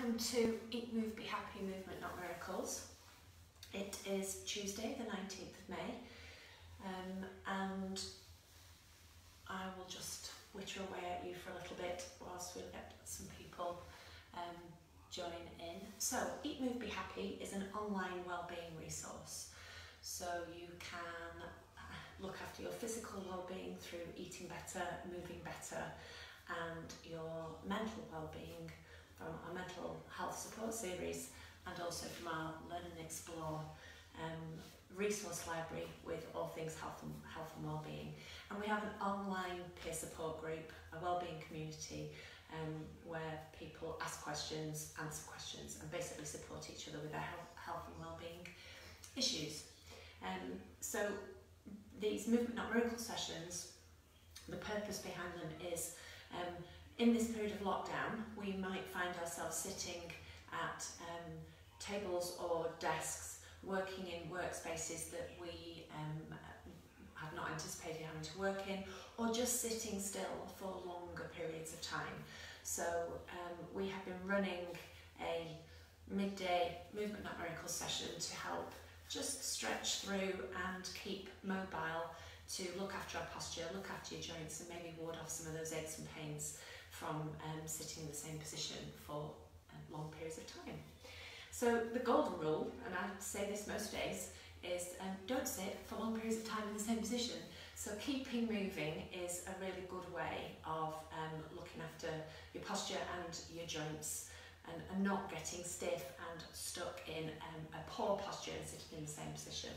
welcome to Eat, Move, Be Happy, Movement Not Miracles. It is Tuesday the 19th of May and I will just witter away at you for a little bit whilst we'll get some people join in. So Eat, Move, Be Happy is an online wellbeing resource. So you can look after your physical wellbeing through eating better, moving better, and your mental wellbeing from our mental health support series, and also from our Learn and Explore resource library with all things health and wellbeing. And we have an online peer support group, a wellbeing community, where people ask questions, answer questions, and basically support each other with their health and wellbeing issues. So these Movement Not Miracle sessions, the purpose behind them is in this period of lockdown, we might find ourselves sitting at tables or desks, working in workspaces that we have not anticipated having to work in, or just sitting still for longer periods of time. So we have been running a midday Movement Not Miracles session to help just stretch through and keep mobile, to look after our posture, look after your joints, and maybe ward off some of those aches and pains from sitting in the same position for long periods of time. So the golden rule, and I say this most days, is don't sit for long periods of time in the same position. So keeping moving is a really good way of looking after your posture and your joints, and not getting stiff and stuck in a poor posture and sitting in the same position.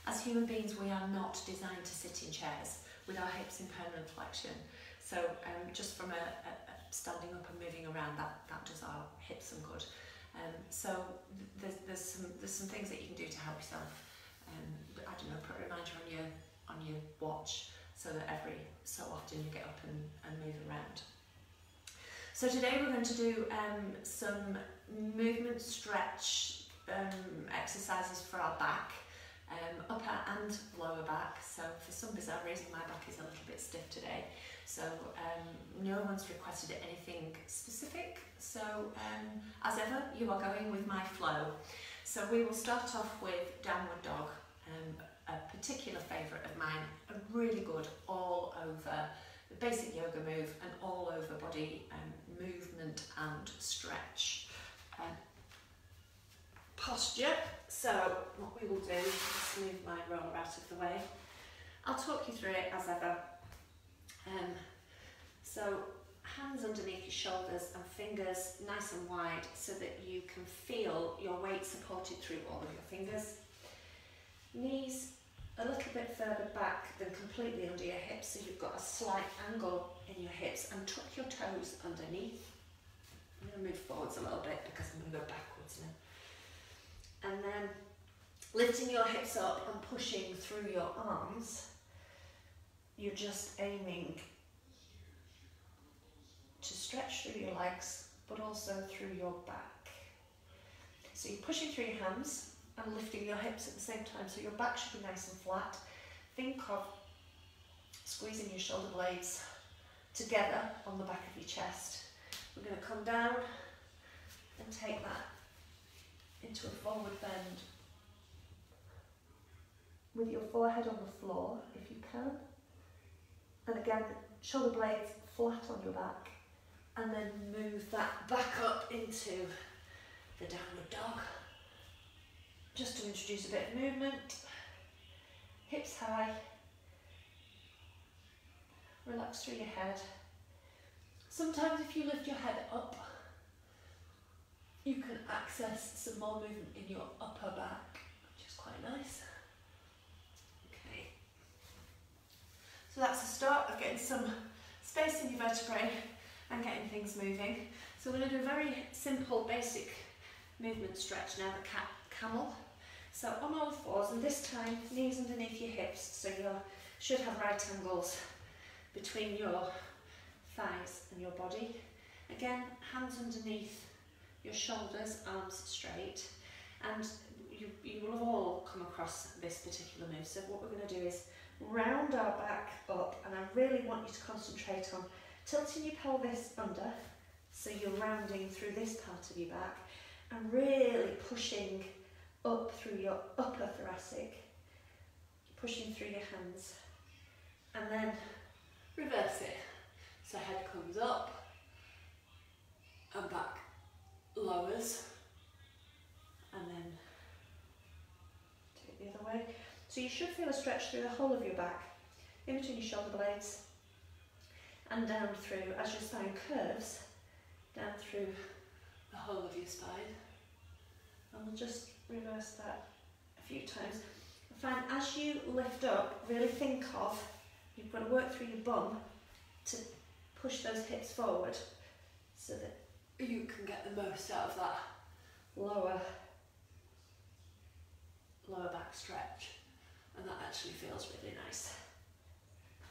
As human beings, we are not designed to sit in chairs with our hips in permanent flexion. So just from a standing up and moving around, that does our hips some good. So there's some things that you can do to help yourself. I don't know, put a reminder on your watch so that every so often you get up and move around. So today we're going to do some movement stretch exercises for our back. Upper and lower back. So for some bizarre reason my back is a little bit stiff today, so no one's requested anything specific, so as ever you are going with my flow. So we will start off with downward dog, a particular favourite of mine, a really good all over the basic yoga move, and all over body movement and stretch posture. So what we will do is just move my roller out of the way. I'll talk you through it as ever. So hands underneath your shoulders and fingers nice and wide so that you can feel your weight supported through all of your fingers. Knees a little bit further back than completely under your hips, so you've got a slight angle in your hips, and tuck your toes underneath. I'm going to move forwards a little bit because I'm going to go backwards now. And then lifting your hips up and pushing through your arms, you're just aiming to stretch through your legs, but also through your back. So you're pushing through your hands and lifting your hips at the same time, so your back should be nice and flat. Think of squeezing your shoulder blades together on the back of your chest. We're going to come down and take that into a forward bend with your forehead on the floor if you can, and again shoulder blades flat on your back, and then move that back up into the downward dog, just to introduce a bit of movement. Hips high, relax through your head. Sometimes if you lift your head up, you can access some more movement in your upper back, which is quite nice. Okay. So that's the start of getting some space in your vertebrae and getting things moving. So we're going to do a very simple, basic movement stretch now, the cat camel. So on all fours, and this time knees underneath your hips, so you should have right angles between your thighs and your body. Again, hands underneath your shoulders, arms straight, and you will have all come across this particular move. So what we're going to do is round our back up, and I really want you to concentrate on tilting your pelvis under So you're rounding through this part of your back and really pushing up through your upper thoracic, pushing through your hands, and then reverse it. So head comes up and back lowers, and then do it the other way. So you should feel a stretch through the whole of your back, in between your shoulder blades, and down through, as your spine curves, down through the whole of your spine. And we'll just reverse that a few times. I find as you lift up, really think of, you've got to work through your bum to push those hips forward so that you can get the most out of that lower back stretch, and that actually feels really nice.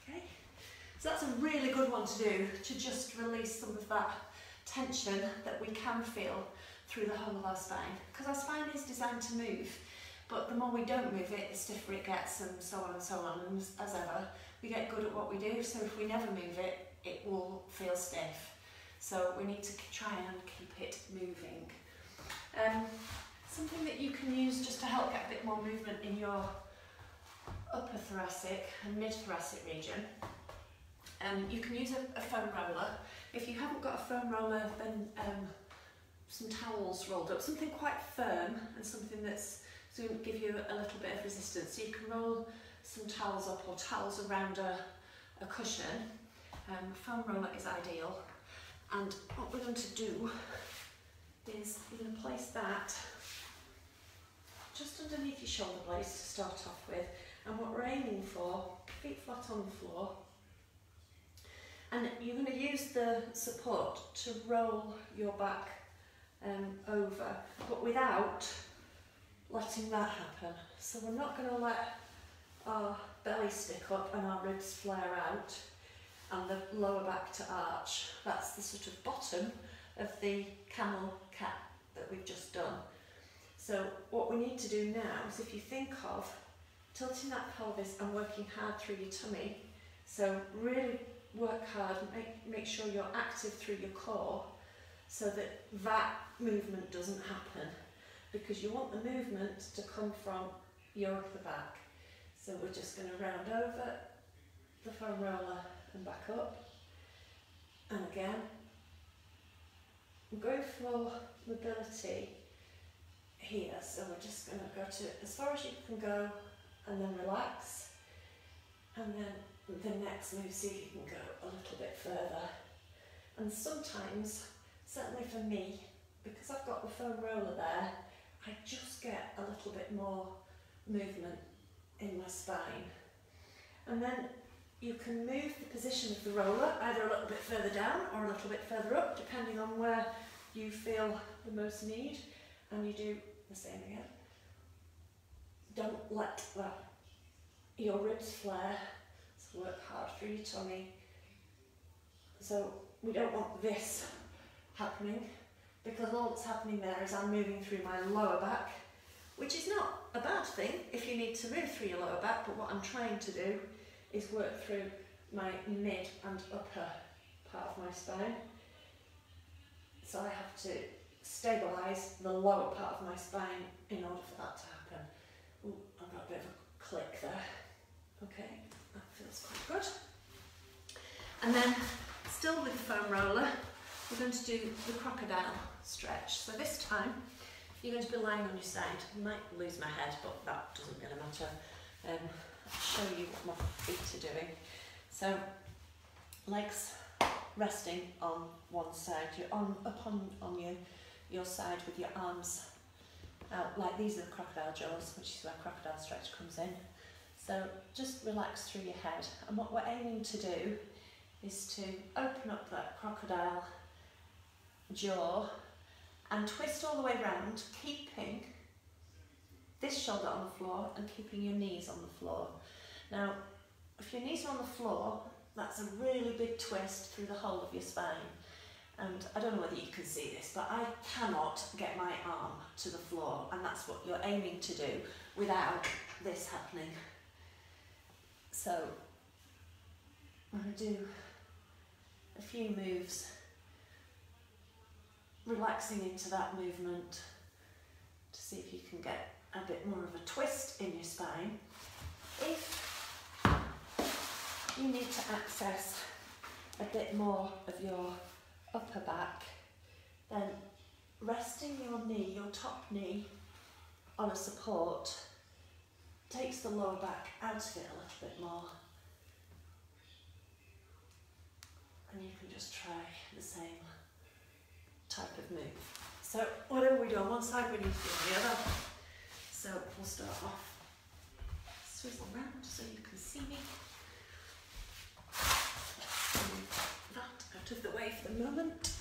Okay, so that's a really good one to do, to just release some of that tension that we can feel through the whole of our spine, because our spine is designed to move, but the more we don't move it, the stiffer it gets, and so on and so on, and as ever, we get good at what we do, so if we never move it, it will feel stiff. So we need to try and keep it moving. Something that you can use just to help get a bit more movement in your upper thoracic and mid-thoracic region, you can use a foam roller. If you haven't got a foam roller, then some towels rolled up, something quite firm and something that's going to give you a little bit of resistance. So you can roll some towels up or towels around a cushion. Foam roller is ideal. And what we're going to do is we're going to place that just underneath your shoulder blades to start off with. And what we're aiming for, feet flat on the floor. And you're going to use the support to roll your back over, but without letting that happen. So we're not going to let our belly stick up and our ribs flare out and the lower back to arch. That's the sort of bottom of the camel cat that we've just done. So what we need to do now is, if you think of tilting that pelvis and working hard through your tummy, so really work hard and make sure you're active through your core so that that movement doesn't happen, because you want the movement to come from your upper back. So we're just going to round over the foam roller and back up, and again we're going for mobility here, so we're just going to go to as far as you can go and then relax, and then the next move, see if you can go a little bit further. And sometimes, certainly for me, because I've got the foam roller there, I just get a little bit more movement in my spine. And then you can move the position of the roller either a little bit further down or a little bit further up, depending on where you feel the most need, and you do the same again. Don't let your ribs flare. Work hard through your tummy. So we don't want this happening, because all that's happening there is I'm moving through my lower back, which is not a bad thing if you need to move through your lower back, but what I'm trying to do is work through my mid and upper part of my spine. So I have to stabilise the lower part of my spine in order for that to happen. Ooh, I've got a bit of a click there. Okay. That feels quite good. And then, still with the foam roller, we're going to do the crocodile stretch. So this time, you're going to be lying on your side. You might lose my head, but that doesn't really matter. I'll show you what my feet are doing. So, legs resting on one side. You're up on your side with your arms out, like these are the crocodile jaws, which is where crocodile stretch comes in. So just relax through your head, and what we're aiming to do is to open up that crocodile jaw and twist all the way round, keeping this shoulder on the floor and keeping your knees on the floor. Now, if your knees are on the floor, that's a really big twist through the whole of your spine. And I don't know whether you can see this, but I cannot get my arm to the floor, and that's what you're aiming to do without this happening. So I'm going to do a few moves relaxing into that movement to see if you can get a bit more of a twist in your spine. If you need to access a bit more of your upper back, then resting your knee, your top knee, on a support takes the lower back out of it a little bit more. And you can just try the same type of move. So whatever we do on one side, we need to do on the other. So we'll start off, swivel round so you can see me. Move that out of the way for the moment.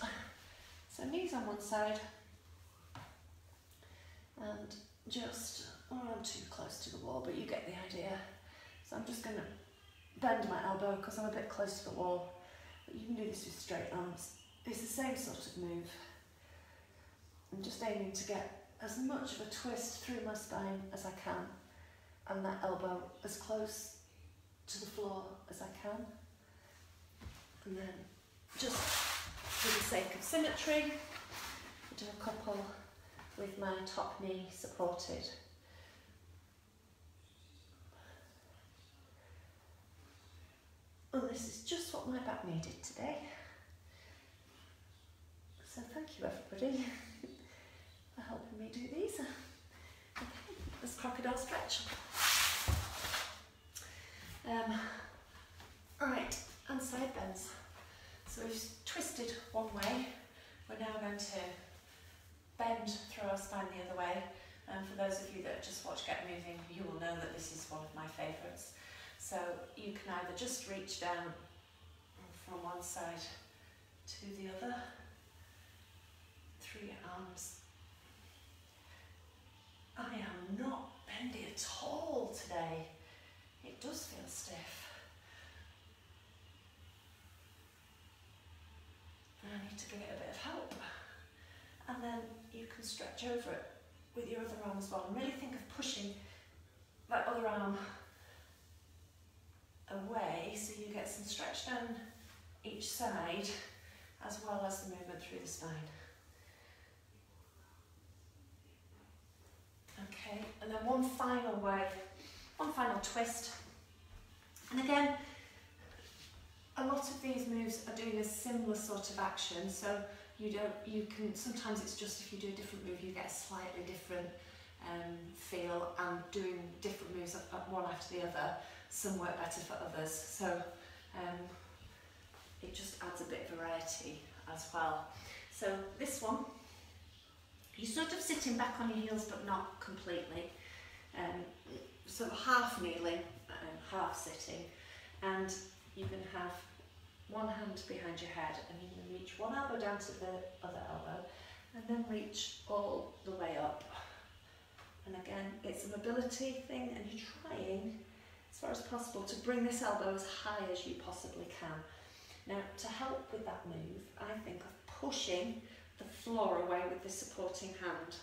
So knees on one side and just, I'm too close to the wall, but you get the idea. So I'm just going to bend my elbow because I'm a bit close to the wall. But you can do this with straight arms. It's the same sort of move. I'm just aiming to get as much of a twist through my spine as I can, and that elbow as close to the floor as I can. And then just for the sake of symmetry, I'll do a couple with my top knee supported. And this is just what my back needed today. So thank you everybody for helping me do these. Okay, let's crocodile stretch. Right, and side bends. So we've twisted one way, we're now going to bend through our spine the other way. And for those of you that just watch Get Moving, you will know that this is one of my favourites. So you can either just reach down from one side to the other through your arms. I am not bendy at all today. It does feel stiff. I need to give it a bit of help. And then you can stretch over it with your other arm as well. And really think of pushing that other arm away so you get some stretch down each side as well as the movement through the spine. Okay, and then one final way, one final twist. And again, a lot of these moves are doing a similar sort of action, so you can, sometimes it's just if you do a different move you get a slightly different feel, and doing different moves one after the other, some work better for others, so it just adds a bit of variety as well. So this one, you're sort of sitting back on your heels but not completely, so half kneeling, half sitting, and you can have one hand behind your head and you can reach one elbow down to the other elbow and then reach all the way up. And again, it's a mobility thing, and you're trying as far as possible to bring this elbow as high as you possibly can. Now, to help with that move, I think of pushing the floor away with the supporting hand,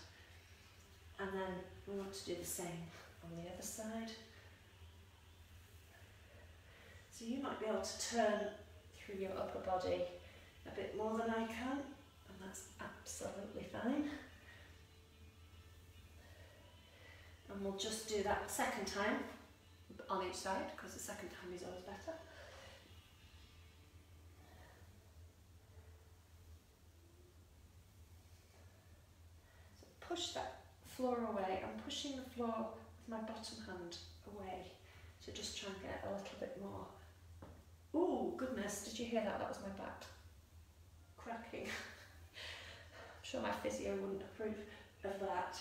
and then we want to do the same on the other side. So you might be able to turn through your upper body a bit more than I can, and that's absolutely fine. And we'll just do that second time on each side, because the second time is always better. So push that floor away. I'm pushing the floor with my bottom hand away to just try and get a little bit more. Oh goodness, did you hear that? That was my back cracking. I'm sure my physio wouldn't approve of that.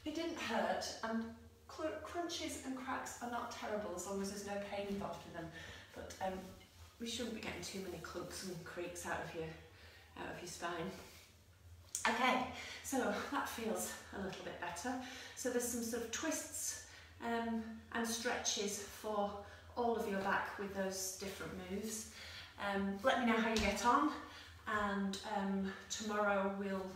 It didn't hurt, and crunches and cracks are not terrible as long as there's no pain involved in them, but we shouldn't be getting too many clunks and creaks out of your spine. Okay, so that feels a little bit better. So there's some sort of twists and stretches for all of your back with those different moves. Let me know how you get on, and tomorrow we'll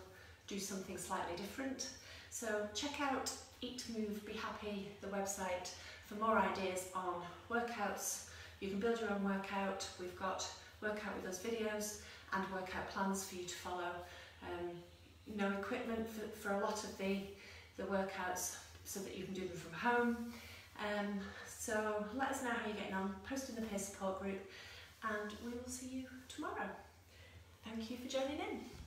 do something slightly different. So check out Eat, Move, Be Happy, the website, for more ideas on workouts. You can build your own workout. We've got work out with those videos and work out plans for you to follow. No equipment for a lot of the workouts so that you can do them from home. So let us know how you're getting on, post in the peer support group, and we will see you tomorrow. Thank you for joining in.